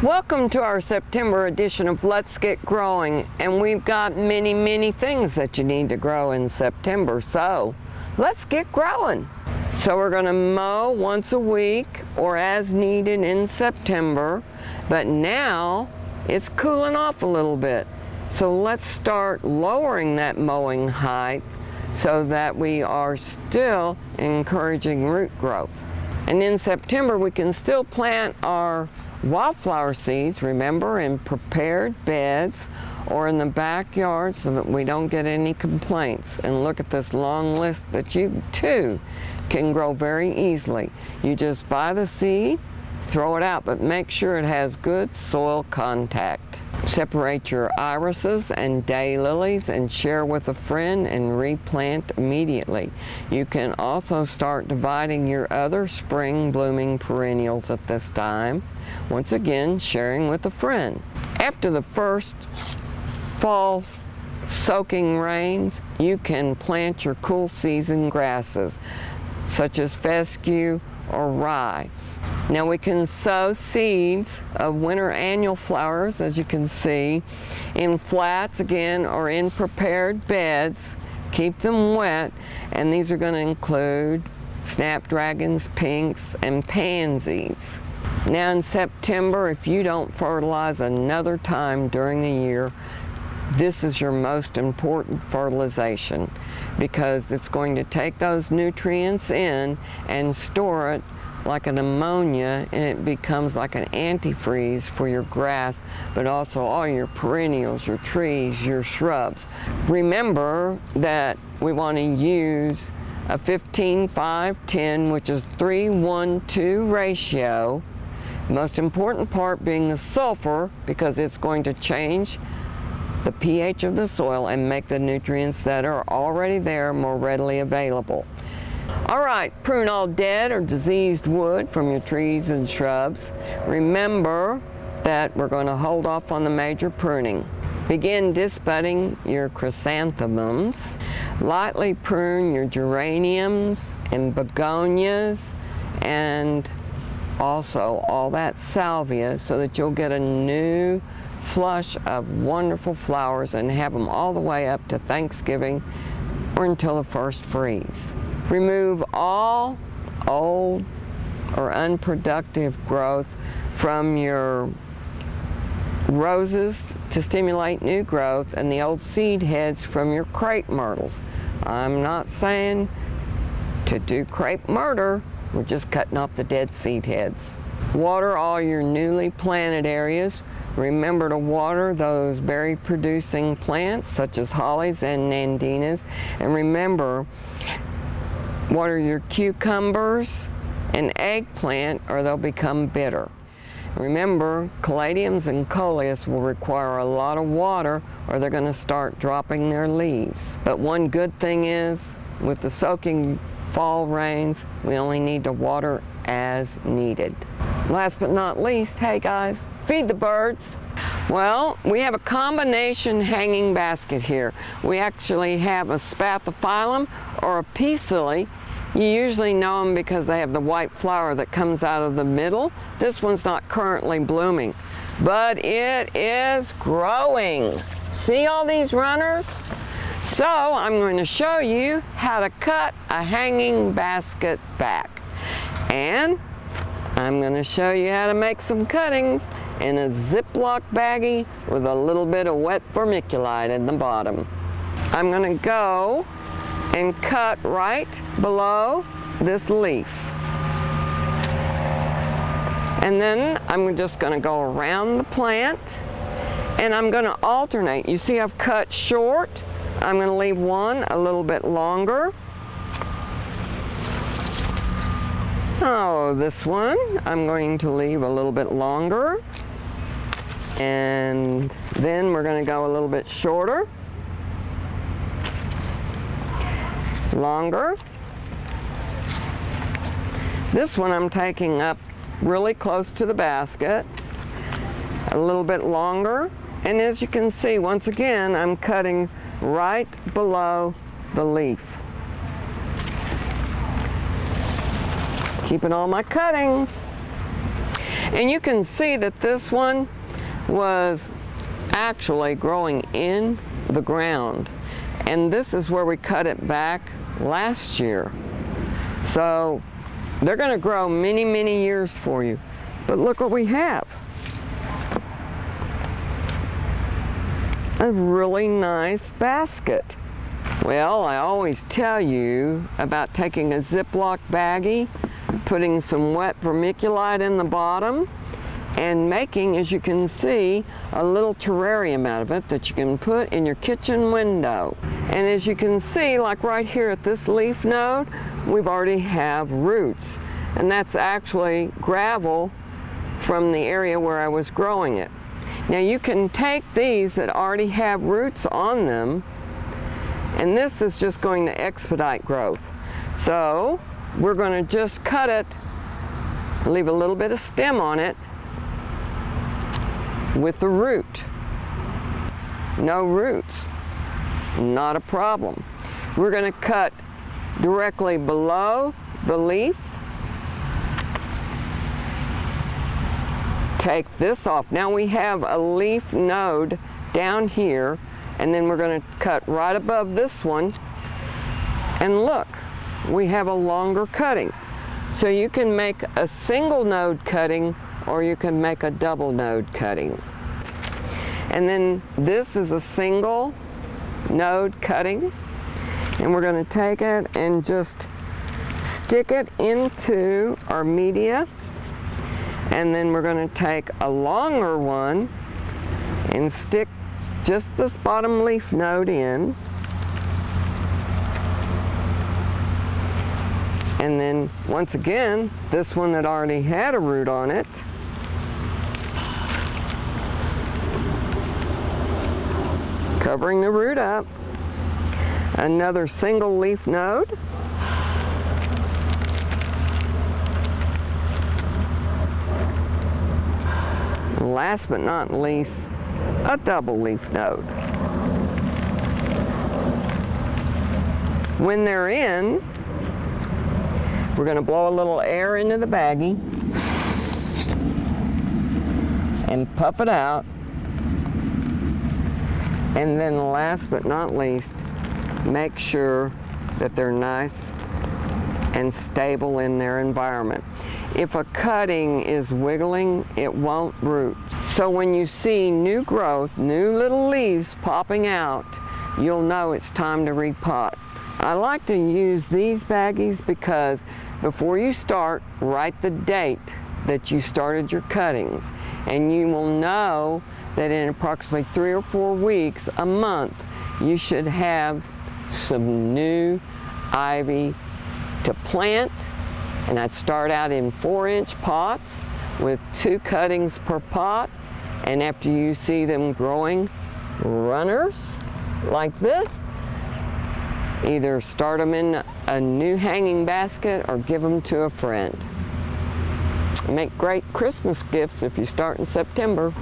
Welcome to our September edition of Let's Get Growing, and we've got many things that you need to grow in September, so let's get growing. So we're going to mow once a week or as needed in September, but now it's cooling off a little bit. So let's start lowering that mowing height so that we are still encouraging root growth. And in September we can still plant our wildflower seeds, remember, in prepared beds or in the backyard so that we don't get any complaints. And look at this long list that you too can grow very easily. You just buy the seed, throw it out, but make sure it has good soil contact. Separate your irises and daylilies and share with a friend and replant immediately. You can also start dividing your other spring blooming perennials at this time. Once again, sharing with a friend. After the first fall soaking rains, you can plant your cool season grasses such as fescue or rye. Now we can sow seeds of winter annual flowers, as you can see, in flats again or in prepared beds. Keep them wet, and these are going to include snapdragons, pinks, and pansies. Now in September, if you don't fertilize another time during the year, this is your most important fertilization because it's going to take those nutrients in and store it like an ammonia, and it becomes like an antifreeze for your grass, but also all your perennials, your trees, your shrubs. Remember that we want to use a 15-5-10, which is 3:1:2 ratio. The most important part being the sulfur, because it's going to change the pH of the soil and make the nutrients that are already there more readily available. All right, prune all dead or diseased wood from your trees and shrubs. Remember that we're going to hold off on the major pruning. Begin disbudding your chrysanthemums. Lightly prune your geraniums and begonias and also all that salvia so that you'll get a new flush of wonderful flowers and have them all the way up to Thanksgiving or until the first freeze. Remove all old or unproductive growth from your roses to stimulate new growth and the old seed heads from your crepe myrtles. I'm not saying to do crepe murder, we're just cutting off the dead seed heads. Water all your newly planted areas. Remember to water those berry-producing plants such as hollies and nandinas. And remember, water your cucumbers and eggplant or they'll become bitter. Remember, caladiums and coleus will require a lot of water or they're going to start dropping their leaves. But one good thing is, with the soaking fall rains, we only need to water as needed. Last but not least, hey guys, feed the birds. Well, we have a combination hanging basket here. We actually have a spathiphyllum or a peace-lily. You usually know them because they have the white flower that comes out of the middle. This one's not currently blooming, but it is growing. See all these runners? So I'm going to show you how to cut a hanging basket back. And I'm going to show you how to make some cuttings in a Ziploc baggie with a little bit of wet vermiculite in the bottom. I'm going to go and cut right below this leaf. And then I'm just going to go around the plant and I'm going to alternate. You see I've cut short. I'm going to leave one a little bit longer. Oh, this one I'm going to leave a little bit longer. And then we're going to go a little bit shorter. Longer. This one I'm taking up really close to the basket, a little bit longer, and as you can see, once again, I'm cutting right below the leaf. Keeping all my cuttings. And you can see that this one was actually growing in the ground. And this is where we cut it back last year. So they're going to grow many, many years for you. But look what we have. A really nice basket. Well, I always tell you about taking a Ziploc baggie, putting some wet vermiculite in the bottom, and making, as you can see, a little terrarium out of it that you can put in your kitchen window. And as you can see, like right here at this leaf node, we've already have roots. And that's actually gravel from the area where I was growing it. Now you can take these that already have roots on them, and this is just going to expedite growth. So we're going to just cut it, leave a little bit of stem on it with the root. No roots, not a problem. We're going to cut directly below the leaf. Take this off. Now we have a leaf node down here, and then we're going to cut right above this one. And look, we have a longer cutting. So you can make a single node cutting, or you can make a double node cutting. And then this is a single node cutting, and we're going to take it and just stick it into our media. And then we're going to take a longer one and stick just this bottom leaf node in. And then once again, this one that already had a root on it. Covering the root up. Another single leaf node. Last but not least, a double leaf node. When they're in, we're going to blow a little air into the baggie and puff it out. And then last but not least, make sure that they're nice and stable in their environment. If a cutting is wiggling, it won't root. So when you see new growth, new little leaves popping out, you'll know it's time to repot. I like to use these baggies because before you start, write the date that you started your cuttings, and you will know that in approximately 3 or 4 weeks, a month, you should have some new ivy to plant. And I'd start out in 4-inch pots with 2 cuttings per pot. And after you see them growing runners like this, either start them in a new hanging basket or give them to a friend. Make great Christmas gifts if you start in September.